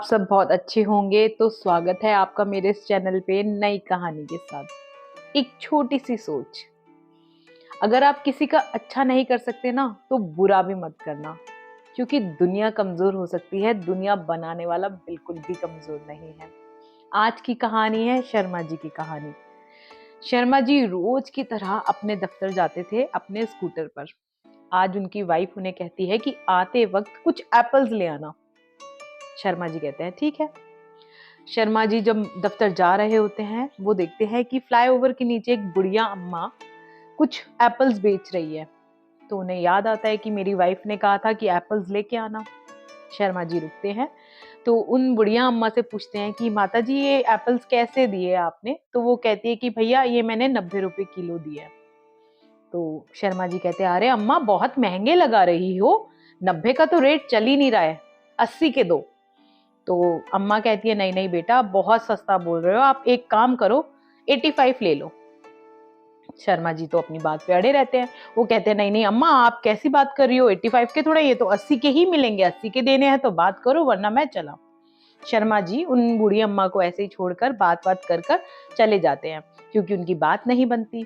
सब बहुत अच्छे होंगे। तो स्वागत है आपका मेरे इस चैनल पे नई कहानी के साथ। एक छोटी सी सोच, अगर आप किसी का अच्छा नहीं कर सकते ना तो बुरा भी मत करना, क्योंकि दुनिया कमजोर हो सकती है, दुनिया बनाने वाला बिल्कुल भी कमजोर नहीं है। आज की कहानी है शर्मा जी की कहानी। शर्मा जी रोज की तरह अपने दफ्तर जाते थे अपने स्कूटर पर। आज उनकी वाइफ उन्हें कहती है कि आते वक्त कुछ एप्पल्स ले आना। शर्मा जी कहते हैं ठीक है। शर्मा जी जब दफ्तर जा रहे होते हैं, वो देखते हैं कि फ्लाईओवर के नीचे एक बुढ़िया अम्मा कुछ एप्पल्स बेच रही है। तो उन्हें याद आता है कि मेरी वाइफ ने कहा था कि एप्पल्स लेके आना। शर्मा जी रुकते हैं, तो उन बुढ़िया अम्मा से पूछते हैं कि माता जी ये एप्पल्स कैसे दिए आपने? तो वो कहती है कि भैया ये मैंने 90 रुपए किलो दिए। तो शर्मा जी कहते हैं अरे अम्मा बहुत महंगे लगा रही हो, 90 का तो रेट चल ही नहीं रहा है, 80 के दो। तो अम्मा कहती है नहीं नहीं बेटा बहुत सस्ता बोल रहे हो आप, एक काम करो 85 ले लो। शर्मा जी तो अपनी बात पे अड़े रहते हैं। वो कहते हैं नहीं नहीं अम्मा आप कैसी बात कर रही हो, 85 के थोड़ा, ये तो 80 के ही मिलेंगे, 80 के देने हैं तो बात करो वरना मैं चला। शर्मा जी उन बूढ़ी अम्मा को ऐसे ही छोड़कर बात कर कर चले जाते हैं, क्योंकि उनकी बात नहीं बनती।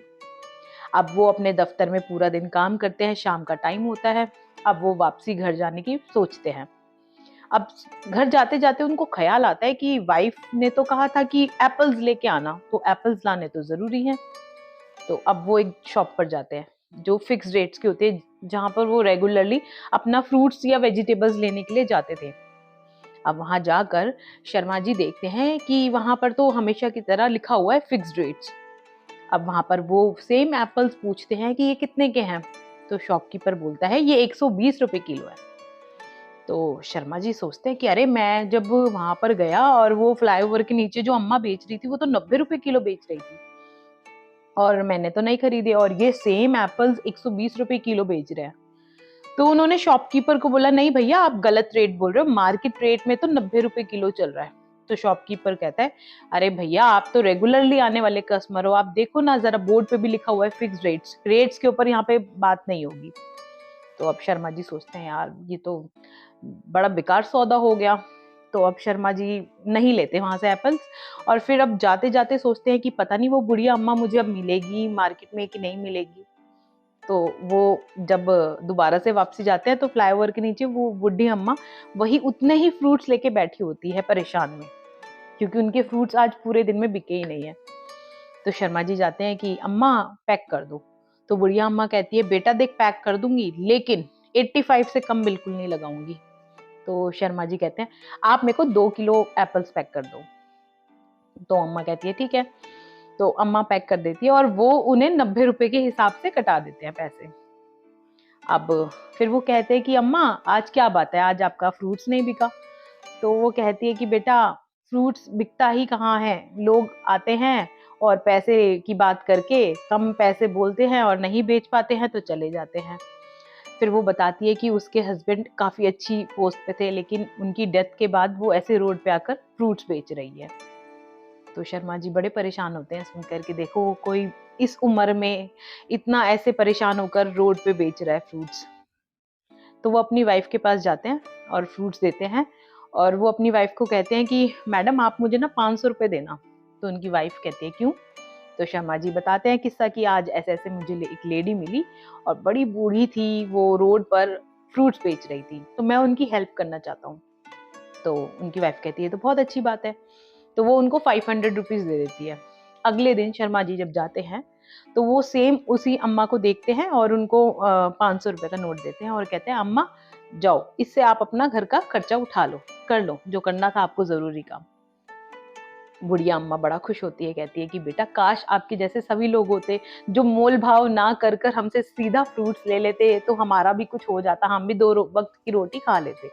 अब वो अपने दफ्तर में पूरा दिन काम करते हैं, शाम का टाइम होता है। अब वो वापसी घर जाने की सोचते हैं। अब घर जाते जाते उनको ख्याल आता है कि वाइफ ने तो कहा था कि एप्पल्स लेके आना, तो एप्पल्स लाने तो जरूरी हैं। तो अब वो एक शॉप पर जाते हैं जो फिक्स रेट्स के होते हैं, जहां पर वो रेगुलरली अपना फ्रूट्स या वेजिटेबल्स लेने के लिए जाते थे। अब वहां जाकर शर्मा जी देखते हैं कि वहां पर तो हमेशा की तरह लिखा हुआ है फिक्स्ड रेट्स। अब वहां पर वो सेम एप्पल्स पूछते हैं कि ये कितने के हैं? तो शॉपकीपर बोलता है ये 120 रुपए किलो है। तो शर्मा जी सोचते हैं कि अरे मैं जब वहां पर गया और वो फ्लाईओवर के नीचे जो अम्मा बेच रही थी वो तो 90 रुपए किलो बेच रही थी, और मैंने तो नहीं खरीदे, और ये सेम एप्पल्स 120 रुपए किलो बेच रहे हैं। तो उन्होंने शॉपकीपर को बोला नहीं भैया आप गलत रेट बोल रहे हो, मार्केट रेट में तो 90 रुपए किलो चल रहा है। तो शॉपकीपर कहता है अरे भैया आप तो रेगुलरली आने वाले कस्टमर हो, आप देखो ना जरा बोर्ड पे भी लिखा हुआ है फिक्स रेट्स, रेट्स के ऊपर यहाँ पे बात नहीं होगी। तो अब शर्मा जी सोचते हैं यार ये तो बड़ा बेकार सौदा हो गया। तो अब शर्मा जी नहीं लेते वहां से एप्पल्स, और फिर अब जाते जाते सोचते हैं कि पता नहीं वो बुढ़िया अम्मा मुझे अब मिलेगी मार्केट में कि नहीं मिलेगी। तो वो जब दोबारा से वापसी जाते हैं तो फ्लाईओवर के नीचे वो बुढ़ी अम्मा वही उतने ही फ्रूट्स लेके बैठी होती है परेशान में, क्योंकि उनके फ्रूट्स आज पूरे दिन में बिके ही नहीं है। तो शर्मा जी जाते हैं कि अम्मा पैक कर दो। तो बुढ़िया अम्मा कहती है बेटा देख पैक कर दूंगी लेकिन 85 से कम बिल्कुल नहीं लगाऊंगी। तो शर्मा जी कहते हैं आप मेरे को 2 किलो एप्पल्स पैक कर दो। तो अम्मा कहती है ठीक है। तो अम्मा पैक कर देती है और वो उन्हें 90 रुपए के हिसाब से कटा देते हैं पैसे। अब फिर वो कहते हैं कि अम्मा आज क्या बात है, आज आपका फ्रूट्स नहीं बिका? तो वो कहती है कि बेटा फ्रूट्स बिकता ही कहाँ है, लोग आते हैं और पैसे की बात करके कम पैसे बोलते हैं और नहीं बेच पाते हैं तो चले जाते हैं। फिर वो बताती है कि उसके हस्बैंड काफी अच्छी पोस्ट पे थे, लेकिन उनकी डेथ के बाद वो ऐसे रोड पे आकर फ्रूट्स बेच रही है। तो शर्मा जी बड़े परेशान होते हैं सुनकर कि देखो कोई इस उम्र में इतना ऐसे परेशान होकर रोड पे बेच रहा है फ्रूट्स। तो वो अपनी वाइफ के पास जाते हैं और फ्रूट्स देते हैं, और वो अपनी वाइफ को कहते हैं कि मैडम आप मुझे ना 500 रुपए देना। तो उनकी वाइफ कहती है क्यों? तो शर्मा जी बताते हैं किस्सा कि आज ऐसे ऐसे मुझे एक लेडी मिली और बड़ी बूढ़ी थी, वो रोड पर फ्रूट्स बेच रही थी, तो मैं उनकी हेल्प करना चाहता हूँ। तो उनकी वाइफ कहती है तो बहुत अच्छी बात है। तो वो उनको 500 रुपीज दे देती है। अगले दिन शर्मा जी जब जाते हैं तो वो सेम उसी अम्मा को देखते हैं और उनको 500 रुपए का नोट देते हैं और कहते हैं अम्मा जाओ इससे आप अपना घर का खर्चा उठा लो, कर लो जो करना था आपको जरूरी काम। बुढ़िया अम्मा बड़ा खुश होती है, कहती है कि बेटा काश आपके जैसे सभी लोग होते जो मोल भाव ना कर कर हमसे सीधा फ्रूट्स ले लेते, तो हमारा भी कुछ हो जाता, हम भी दो वक्त की रोटी खा लेते।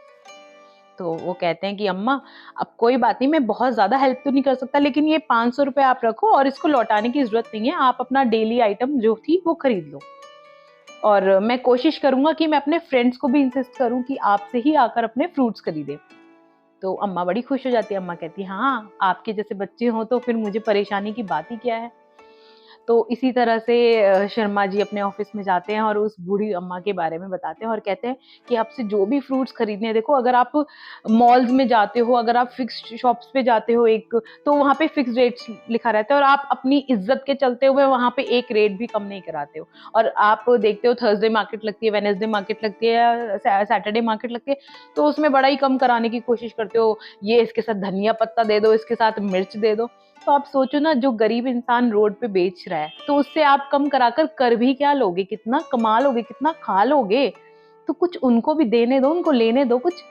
तो वो कहते हैं कि अम्मा अब कोई बात नहीं, मैं बहुत ज्यादा हेल्प तो नहीं कर सकता, लेकिन ये 500 रुपए आप रखो और इसको लौटाने की जरूरत नहीं है, आप अपना डेली आइटम जो थी वो खरीद लो। और मैं कोशिश करूंगा कि मैं अपने फ्रेंड्स को भी इंसिस्ट करूं कि आपसे ही आकर अपने फ्रूट्स खरीदे। तो अम्मा बड़ी खुश हो जाती है, अम्मा कहती है हाँ आपके जैसे बच्चे हो तो फिर मुझे परेशानी की बात ही क्या है। तो इसी तरह से शर्मा जी अपने ऑफिस में जाते हैं और उस बूढ़ी अम्मा के बारे में बताते हैं और कहते हैं कि आपसे जो भी फ्रूट्स खरीदने हैं, देखो अगर आप मॉल्स में जाते हो, अगर आप फिक्स्ड शॉप्स पे जाते हो एक, तो वहाँ पे फिक्स रेट्स लिखा रहता है और आप अपनी इज्जत के चलते हुए वहाँ पे एक रेट भी कम नहीं कराते हो। और आप देखते हो थर्सडे मार्केट लगती है, वेडनेसडे मार्केट लगती है, सैटरडे मार्केट लगती है, तो उसमें बड़ा ही कम कराने की कोशिश करते हो, ये इसके साथ धनिया पत्ता दे दो, इसके साथ मिर्च दे दो। तो आप सोचो ना, जो गरीब इंसान रोड पे बेच रहा है, तो उससे आप कम कराकर कर भी क्या लोगे, कितना कमा लोगे, कितना खा लोगे? तो कुछ उनको भी देने दो, उनको लेने दो कुछ।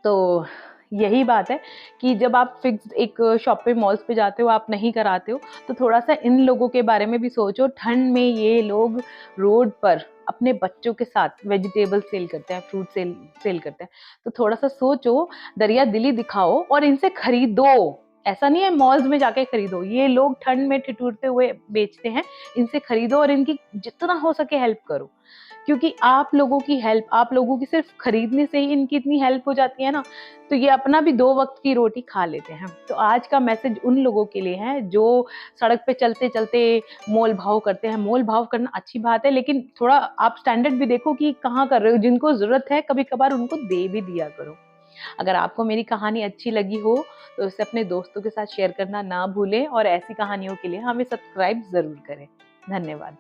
तो यही बात है कि जब आप फिक्स्ड एक शॉप पे, मॉल्स पे जाते हो, आप नहीं कराते हो, तो थोड़ा सा इन लोगों के बारे में भी सोचो। ठंड में ये लोग रोड पर अपने बच्चों के साथ वेजिटेबल सेल करते हैं, फ्रूट सेल करते हैं। तो थोड़ा सा सोचो, दरिया दिली दिखाओ और इनसे खरीदो। ऐसा नहीं है मॉल्स में जाके खरीदो, ये लोग ठंड में ठिठुरते हुए बेचते हैं, इनसे खरीदो और इनकी जितना हो सके हेल्प करो। क्योंकि आप लोगों की हेल्प, आप लोगों की सिर्फ खरीदने से ही इनकी इतनी हेल्प हो जाती है ना, तो ये अपना भी 2 वक्त की रोटी खा लेते हैं। तो आज का मैसेज उन लोगों के लिए है जो सड़क पे चलते चलते मोल भाव करते हैं। मोल भाव करना अच्छी बात है, लेकिन थोड़ा आप स्टैंडर्ड भी देखो कि कहाँ कर रहे हो। जिनको जरूरत है कभी कभार उनको दे भी दिया करो। अगर आपको मेरी कहानी अच्छी लगी हो तो इसे अपने दोस्तों के साथ शेयर करना ना भूलें और ऐसी कहानियों के लिए हमें सब्सक्राइब जरूर करें। धन्यवाद।